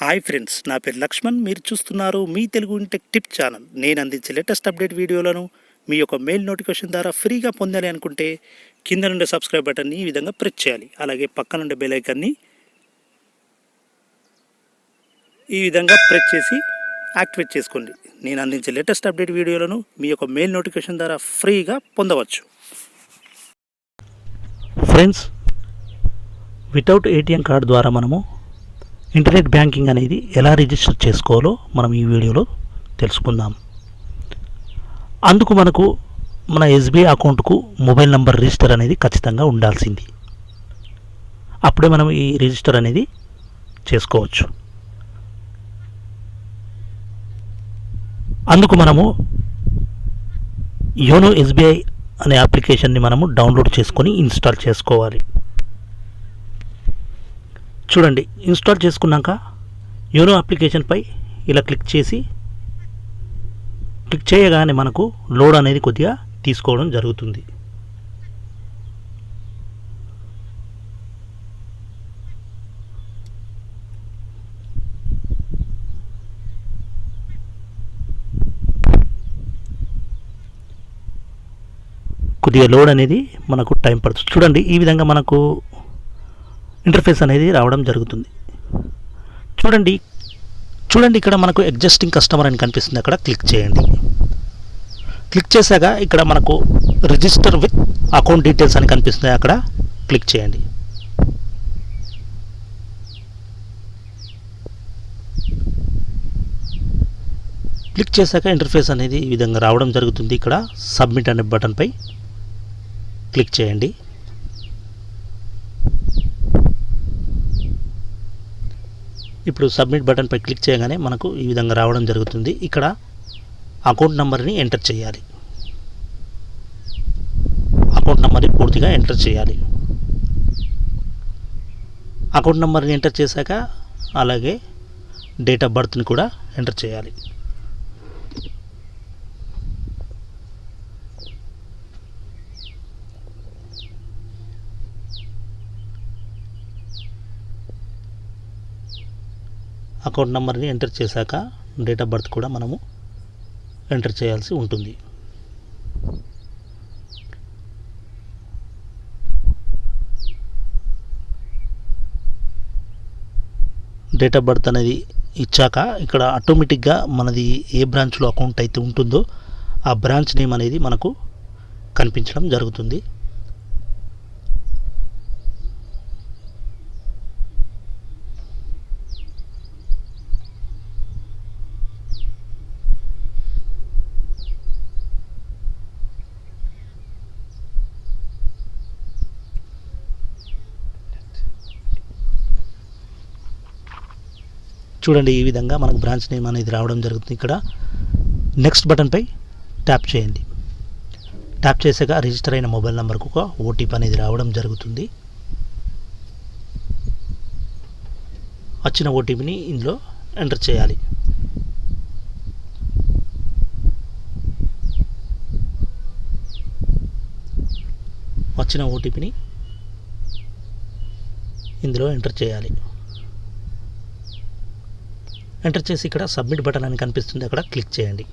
Hi friends, నా పేరు లక్ష్మణ్. మీరు చూస్తున్నారు మీ తెలుగు ఇంటెక్ టిప్ ఛానల్. నేను అందించే లేటెస్ట్ అప్డేట్ వీడియోలను మీ యొక్క మెయిల్ నోటిఫికేషన్ ద్వారా ఫ్రీగా పొందాలి అనుకుంటే కింద నుండి సబ్స్క్రైబ్ బటన్ని ఈ విధంగా ప్రెస్ చేయాలి. అలాగే పక్కన ఉండే బెల్ ఐకాన్ని ఈ విధంగా ప్రెస్ చేసి యాక్టివేట్ చేసుకోండి. నేను అందించే లేటెస్ట్ అప్డేట్ వీడియోలను మీ యొక్క మెయిల్ నోటిఫికేషన్ ద్వారా ఫ్రీగా పొందవచ్చు. ఫ్రెండ్స్, వితౌట్ ఏటీఎం కార్డు ద్వారా మనము ఇంటర్నెట్ బ్యాంకింగ్ అనేది ఎలా రిజిస్టర్ చేసుకోవాలో మనం ఈ వీడియోలో తెలుసుకుందాం. అందుకు మనకు మన SBI అకౌంట్కు మొబైల్ నంబర్ రిజిస్టర్ అనేది ఖచ్చితంగా ఉండాల్సింది. అప్పుడే మనం ఈ రిజిస్టర్ అనేది చేసుకోవచ్చు. అందుకు మనము యోనో SBI అనే అప్లికేషన్ని మనము డౌన్లోడ్ చేసుకొని ఇన్స్టాల్ చేసుకోవాలి. చూడండి, ఇన్స్టాల్ చేసుకున్నాక యోనో అప్లికేషన్పై ఇలా క్లిక్ చేయగానే మనకు లోడ్ అనేది కొద్దిగా తీసుకోవడం జరుగుతుంది. కొద్దిగా లోడ్ అనేది మనకు టైం పడుతుంది. చూడండి, ఈ విధంగా మనకు ఇంటర్ఫేస్ అనేది రావడం జరుగుతుంది. చూడండి ఇక్కడ మనకు ఎగ్జిస్టింగ్ కస్టమర్ అని కనిపిస్తుంది. అక్కడ క్లిక్ చేయండి. క్లిక్ చేశాక ఇక్కడ మనకు రిజిస్టర్ విత్ అకౌంట్ డీటెయిల్స్ అని కనిపిస్తుంది. అక్కడ క్లిక్ చేయండి. క్లిక్ చేశాక ఇంటర్ఫేస్ అనేది ఈ విధంగా రావడం జరుగుతుంది. ఇక్కడ సబ్మిట్ అనే బటన్పై క్లిక్ చేయండి. ఇప్పుడు సబ్మిట్ బటన్పై క్లిక్ చేయగానే మనకు ఈ విధంగా రావడం జరుగుతుంది. ఇక్కడ అకౌంట్ నెంబర్ని ఎంటర్ చేయాలి. అకౌంట్ నెంబర్ని పూర్తిగా ఎంటర్ చేయాలి. అకౌంట్ నెంబర్ని ఎంటర్ చేశాక అలాగే డేట్ ఆఫ్ బర్త్ని కూడా ఎంటర్ చేయాలి. అకౌంట్ నెంబర్ని ఎంటర్ చేశాక డేట్ ఆఫ్ బర్త్ కూడా మనము ఎంటర్ చేయాల్సి ఉంటుంది. డేట్ ఆఫ్ బర్త్ అనేది ఇచ్చాక ఇక్కడ ఆటోమేటిక్గా మనది ఏ బ్రాంచ్లో అకౌంట్ అయితే ఉంటుందో ఆ బ్రాంచ్ నేమ్ అనేది మనకు కనిపించడం జరుగుతుంది. చూడండి, ఈ విధంగా మనకు బ్రాంచ్ నేమ్ అనేది రావడం జరుగుతుంది. ఇక్కడ నెక్స్ట్ బటన్పై ట్యాప్ చేయండి. ట్యాప్ చేసాక రిజిస్టర్ అయిన మొబైల్ నెంబర్కు ఒక OTP అనేది రావడం జరుగుతుంది. వచ్చిన OTPని ఇందులో ఎంటర్ చేయాలి. వచ్చిన OTPని ఇందులో ఎంటర్ చేయాలి. ఎంటర్ చేసి ఇక్కడ సబ్మిట్ బటన్ అని కనిపిస్తుంది. అక్కడ క్లిక్ చేయండి.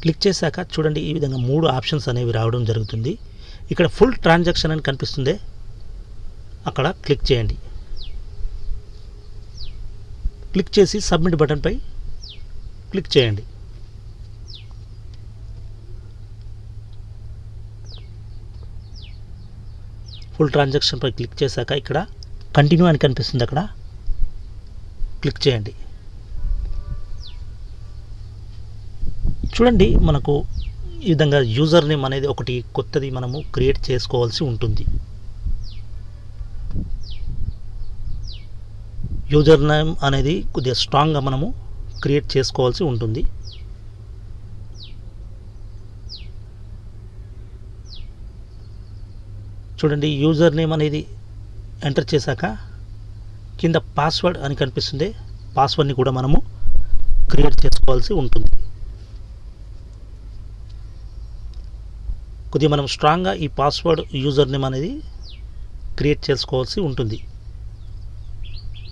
క్లిక్ చేశాక చూడండి, ఈ విధంగా 3 ఆప్షన్స్ అనేవి రావడం జరుగుతుంది. ఇక్కడ ఫుల్ ట్రాన్సాక్షన్ అని కనిపిస్తుంది. అక్కడ క్లిక్ చేయండి. క్లిక్ చేసి సబ్మిట్ బటన్పై క్లిక్ చేయండి. ఫుల్ ట్రాన్సాక్షన్పై క్లిక్ చేశాక ఇక్కడ కంటిన్యూ అని కనిపిస్తుంది. అక్కడ క్లిక్ చేయండి. చూడండి, మనకు ఈ విధంగా యూజర్ నేమ్ అనేది ఒకటి కొత్తది మనము క్రియేట్ చేసుకోవాల్సి ఉంటుంది. యూజర్ నేమ్ అనేది కొద్దిగా స్ట్రాంగ్గా మనము క్రియేట్ చేసుకోవాల్సి ఉంటుంది. చూడండి, యూజర్ నేమ్ అనేది ఎంటర్ చేశాక కింద పాస్వర్డ్ అని కనిపిస్తుంది. పాస్వర్డ్ని కూడా మనము క్రియేట్ చేసుకోవాల్సి ఉంటుంది. కొద్దిగా మనం స్ట్రాంగ్గా ఈ పాస్వర్డ్ యూజర్ నేమ్ అనేది క్రియేట్ చేసుకోవాల్సి ఉంటుంది.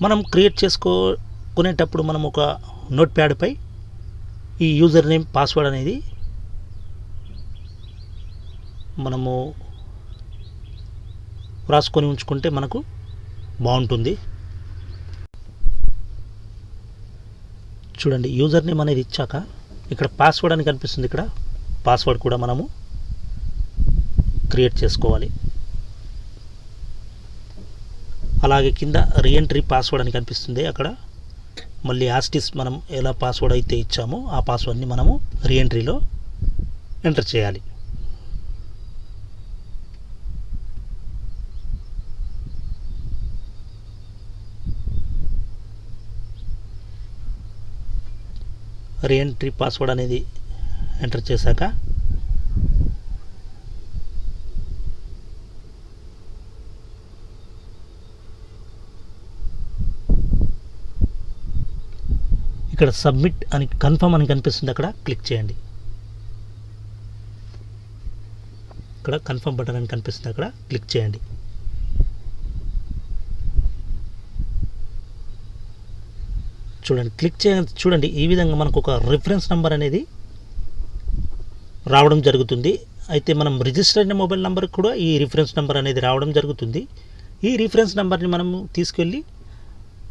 మనం క్రియేట్ రాసుకునేటప్పుడు మనం ఒక నోట్ ప్యాడ్పై ఈ యూజర్ నేమ్ పాస్వర్డ్ అనేది మనము రాసుకొని ఉంచుకుంటే మనకు బాగుంటుంది. చూడండి, యూజర్ నేమ్ అనేది ఇచ్చాక ఇక్కడ పాస్వర్డ్ అని కనిపిస్తుంది. ఇక్కడ పాస్వర్డ్ కూడా మనము క్రియేట్ చేసుకోవాలి. అలాగే కింద రీఎంట్రీ పాస్వర్డ్ అని కనిపిస్తుంది. అక్కడ మళ్ళీ యాస్టిస్ మనం ఎలా పాస్వర్డ్ అయితే ఇచ్చామో ఆ పాస్వర్డ్ని మనము రీఎంట్రీలో ఎంటర్ చేయాలి. రీఎంట్రీ పాస్వర్డ్ అనేది ఎంటర్ చేశాక ఇక్కడ సబ్మిట్ అని కన్ఫర్మ్ అని కనిపిస్తుంది. అక్కడ క్లిక్ చేయండి. ఇక్కడ కన్ఫర్మ్ బటన్ అని కనిపిస్తుంది. అక్కడ క్లిక్ చేయండి. చూడండి, క్లిక్ చూడండి, ఈ విధంగా మనకు ఒక రిఫరెన్స్ నెంబర్ అనేది రావడం జరుగుతుంది. అయితే మనం రిజిస్టర్ అయిన మొబైల్ నెంబర్కి కూడా ఈ రిఫరెన్స్ నెంబర్ అనేది రావడం జరుగుతుంది. ఈ రిఫరెన్స్ నెంబర్ని మనం తీసుకెళ్ళి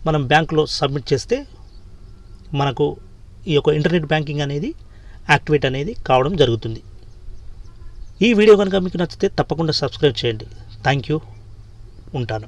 మనం బ్యాంకులో సబ్మిట్ చేస్తే మనకు ఈ యొక్క ఇంటర్నెట్ బ్యాంకింగ్ అనేది యాక్టివేట్ అనేది కావడం జరుగుతుంది. ఈ వీడియో కనుక మీకు నచ్చితే తప్పకుండా సబ్స్క్రైబ్ చేయండి. Thank you. ఉంటాను.